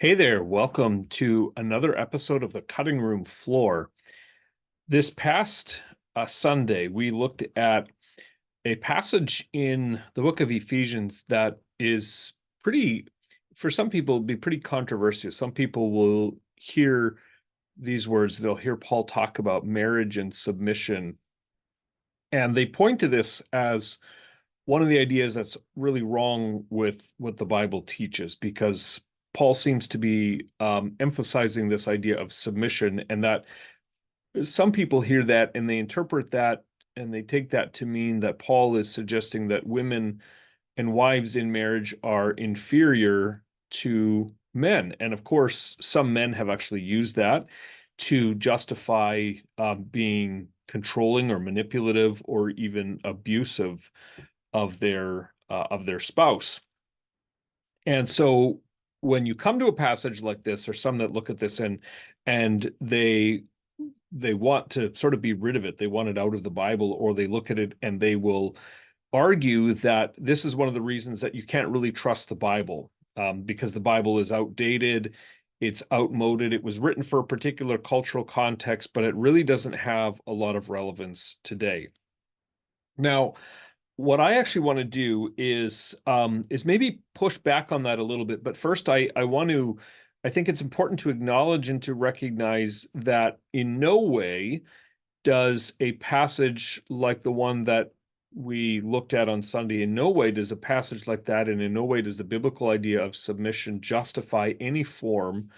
Hey there, welcome to another episode of the Cutting Room Floor. This past Sunday, we looked at a passage in the book of Ephesians that is pretty, for some people, be pretty controversial. Some people will hear these words, they'll hear Paul talk about marriage and submission, and they point to this as one of the ideas that's really wrong with what the Bible teaches, because Paul seems to be emphasizing this idea of submission, and that some people hear that and they interpret that and they take that to mean that Paul is suggesting that women and wives in marriage are inferior to men. And of course, some men have actually used that to justify being controlling or manipulative or even abusive of their spouse. And so when you come to a passage like this, or some that look at this and they want to sort of be rid of it, they want it out of the Bible, or they look at it and they will argue that this is one of the reasons that you can't really trust the Bible, because the Bible is outdated, it's outmoded, it was written for a particular cultural context, but it really doesn't have a lot of relevance today. Now, what I actually want to do is maybe push back on that a little bit. But first, I think it's important to acknowledge and to recognize that in no way does a passage like the one that we looked at on Sunday, in no way does a passage like that, and in no way does the biblical idea of submission justify any form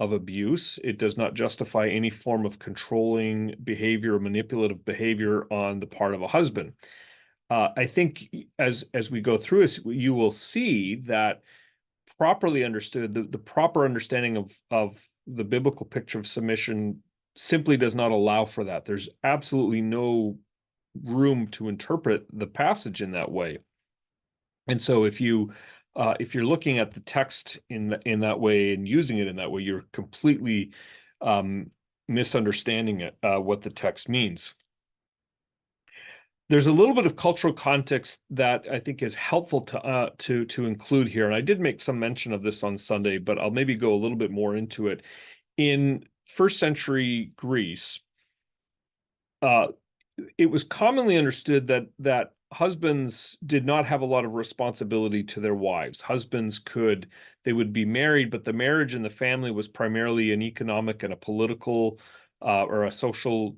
of abuse. It does not justify any form of controlling behavior or manipulative behavior on the part of a husband. I think as we go through this, you will see that properly understood, the proper understanding of the biblical picture of submission simply does not allow for that. There's absolutely no room to interpret the passage in that way. And so if you're looking at the text in that way and using it in that way, you're completely misunderstanding it, what the text means. There's a little bit of cultural context that I think is helpful to include here, and I did make some mention of this on Sunday, but I'll maybe go a little bit more into it. In first century Greece, uh, it was commonly understood that husbands did not have a lot of responsibility to their wives. They would be married, but the marriage and the family was primarily an economic and a political or a social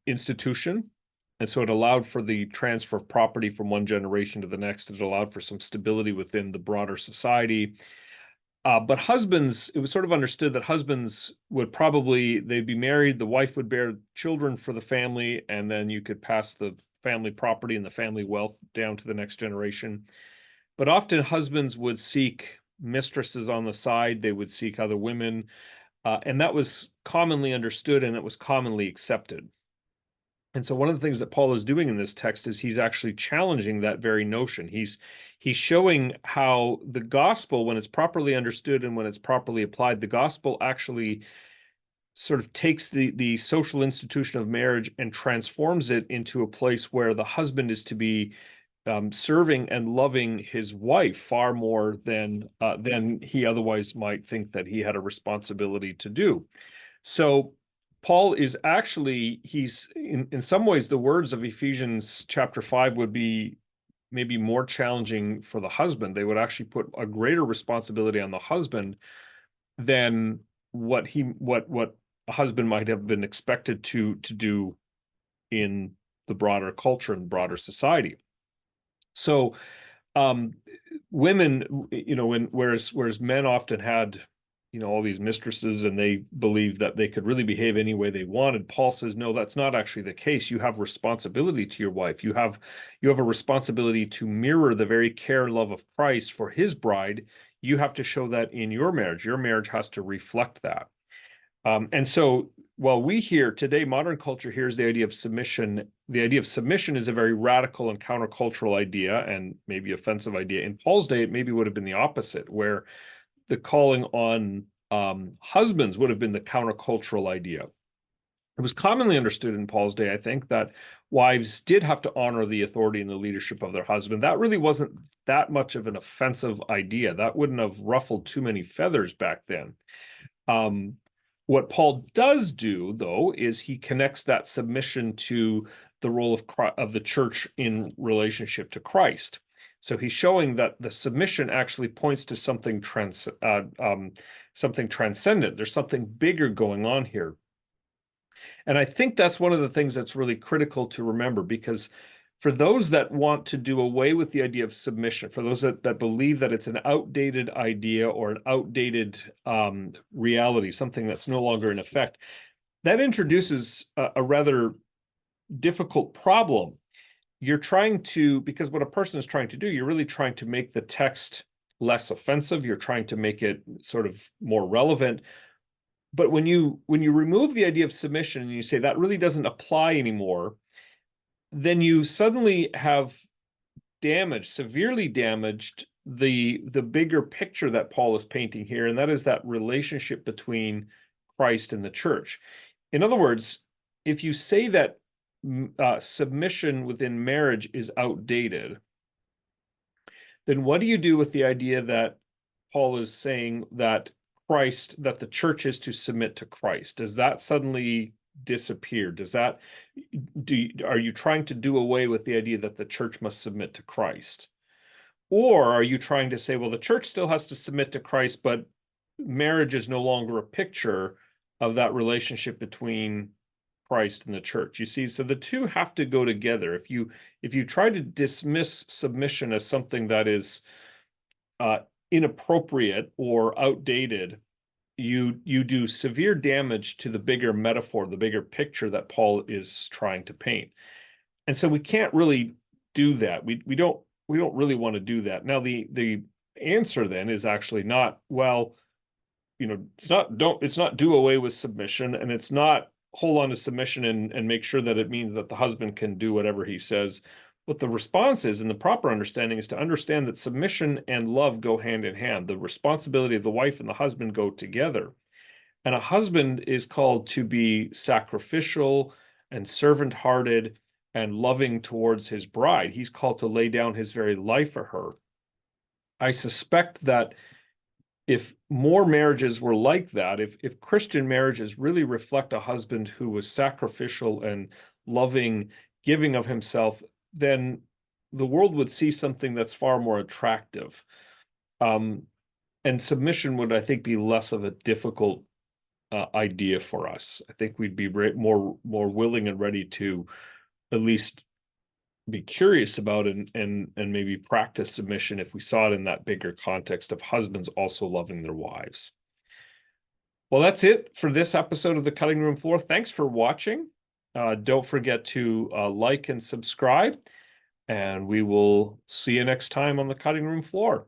institution. And so it allowed for the transfer of property from one generation to the next. It allowed for some stability within the broader society. But husbands, it was sort of understood that husbands they'd be married, the wife would bear children for the family, and then you could pass the family property and the family wealth down to the next generation. But often husbands would seek mistresses on the side, they would seek other women, and that was commonly understood and it was commonly accepted. And so one of the things that Paul is doing in this text is he's actually challenging that very notion. He's showing how the gospel, when it's properly understood and when it's properly applied, the gospel actually sort of takes the social institution of marriage and transforms it into a place where the husband is to be serving and loving his wife far more than he otherwise might think that he had a responsibility to do. So Paul is actually, he's in some ways, the words of Ephesians chapter 5 would be maybe more challenging for the husband. They would actually put a greater responsibility on the husband than what a husband might have been expected to do in the broader culture and broader society. So um, women, whereas men often had, all these mistresses and they believed that they could really behave any way they wanted. Paul says, no, that's not actually the case. You have responsibility to your wife. You have a responsibility to mirror the very care and love of Christ for his bride. You have to show that in your marriage. Your marriage has to reflect that. And so while we hear today, modern culture hears the idea of submission. The idea of submission is a very radical and countercultural idea and maybe offensive idea. In Paul's day, it maybe would have been the opposite, where the calling on husbands would have been the countercultural idea. It was commonly understood in Paul's day, I think, that wives did have to honor the authority and the leadership of their husband. That really wasn't that much of an offensive idea. That wouldn't have ruffled too many feathers back then. Um, what Paul does do, though, is he connects that submission to the role of the church in relationship to Christ. So he's showing that the submission actually points to something something transcendent. There's something bigger going on here. And I think that's one of the things that's really critical to remember, because for those that want to do away with the idea of submission, for those that believe that it's an outdated idea or an outdated reality, something that's no longer in effect, that introduces a rather difficult problem. You're trying to, because what a person is trying to do, you're really trying to make the text less offensive. You're trying to make it sort of more relevant. But when you remove the idea of submission and you say that really doesn't apply anymore, then you suddenly have severely damaged the bigger picture that Paul is painting here, and that is that relationship between Christ and the church. In other words, if you say that submission within marriage is outdated, then what do you do with the idea that Paul is saying that the church is to submit to Christ? Does that suddenly disappear? Are you trying to do away with the idea that the church must submit to Christ? Or are you trying to say, well, the church still has to submit to Christ, but marriage is no longer a picture of that relationship between Christ and the church? You see, so the two have to go together. If you try to dismiss submission as something that is inappropriate or outdated, you do severe damage to the bigger metaphor, the bigger picture that Paul is trying to paint. And so we can't really do that. We don't really want to do that. Now the answer then is actually not, well, it's not do away with submission, and it's not hold on to submission and make sure that it means that the husband can do whatever he says. What the response is, and the proper understanding, is to understand that submission and love go hand in hand. The responsibility of the wife and the husband go together. And a husband is called to be sacrificial and servant-hearted and loving towards his bride. He's called to lay down his very life for her. I suspect that if more marriages were like that, if Christian marriages really reflect a husband who was sacrificial and loving, giving of himself, then the world would see something that's far more attractive. And submission would, I think, be less of a difficult idea for us. I think we'd be more willing and ready to at least be curious about and maybe practice submission if we saw it in that bigger context of husbands also loving their wives. Well, that's it for this episode of the Cutting Room Floor. Thanks for watching. Don't forget to like and subscribe, and we will see you next time on the Cutting Room Floor.